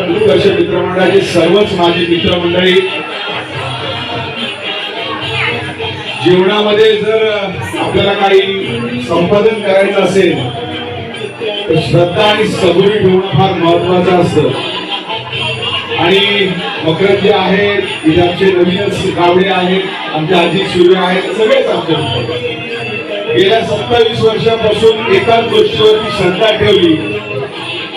उत्कर्ष मित्रमंडळाचे सर्वच माझे मित्रमंडळी, जीवनामध्ये जर आपल्याला काही संपादन करायचं असेल तर श्रद्धा आणि सबुरी ठेवणं फार महत्वाचं असतं. आणि मकरंद जे आहेत, इथे आमचे नवीनच गावडे आहेत, आमचे अजित सूर्य आहेत, सगळेच आमच्या गेल्या 27 वर्षापासून एकाच गोष्टीवरती श्रद्धा ठेवली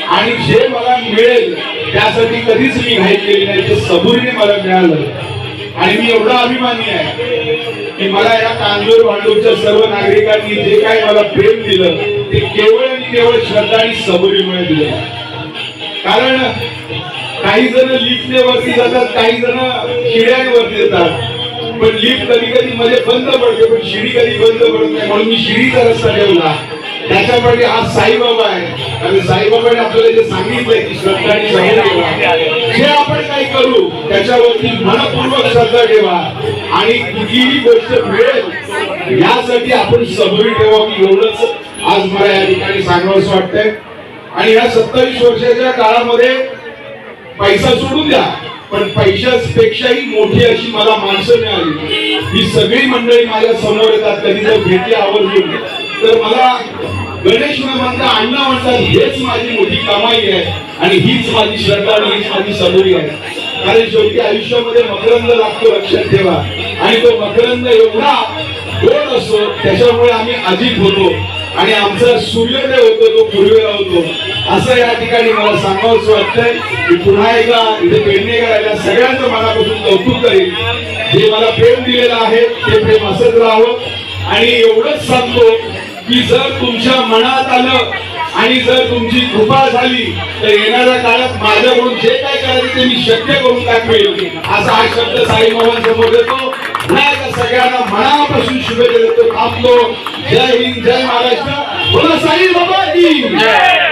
आणि जे मला मिळेल त्यासाठी कधीच मी घाई केली नाही, ते सबुरीने मला मिळालं. आणि मी एवढा अभिमानी आहे की मला या कांजूर भांडूरच्या सर्व नागरिकांनी जे काही मला प्रेम दिलं ते केवळ आणि केवळ श्रद्धा आणि सबुरीमुळे दिलं. कारण काही जण लिफ्टने वरती जातात, काही जण शिड्याने वरती येतात, पण लिफ्ट कधी कधी मध्ये बंद पडते पण शिडी कधी बंद पडत नाही. म्हणून मी शिडीचा रस्ता ठेवला. त्याच्यामध्ये आज साईबाबा आहे आणि साईबाबाने आपल्याला जे सांगितलंय की श्रद्धा आणि सबुरी, जे आपण काही करू त्याच्यावरती मनपूर्वक श्रद्धा ठेवा आणि कुठलीही गोष्ट मिळेल यासाठी आपण सबुरी ठेवावी, एवढंच आज मला या ठिकाणी सांगावंसं वाटतंय. आणि या 27 वर्षाच्या काळामध्ये पैसा सोडून द्या, पण पैशापेक्षाही मोठी अशी मला माणसं मिळाली. ही सगळी मंडळी माझ्या समोर येतात, कधी जर भेटली आवर्जून तर मला गणेश न म्हणता अण्णा म्हणतात, हेच माझी मोठी कमाई आहे आणि हीच माझी श्रद्धा आणि हीच माझी सबुरी आहे. कारण शेवटी आयुष्यामध्ये मकरंद लागतो, लक्षात ठेवा. आणि तो मकरंद एवढा गोड असतो, त्याच्यामुळे आम्ही अजित होतो आणि आमचा सूर्योदय होतो तो पूर्वेला होतो. असं या ठिकाणी मला सांगावंसं वाटतंय की पुन्हा एकदा इथे पेडणेकर सगळ्यांचं मनापासून कौतुक करेल. जे मला प्रेम दिलेलं आहे ते प्रेम असंच राहावं. आणि एवढंच सांगतो की जर तुमच्या मनात आलं आणि जर तुमची कृपा झाली तर येणाऱ्या काळात माझ्याकडून जे काय करायचं ते मी शक्य करून दाखवेल. असा हा शब्द साईबाबांसमोर देतो. सगळ्यांना मनापासून शुभेच्छा देतो. थांबतो. जय हिंद, जय महाराष्ट्र. बोला साईबाबा की जय.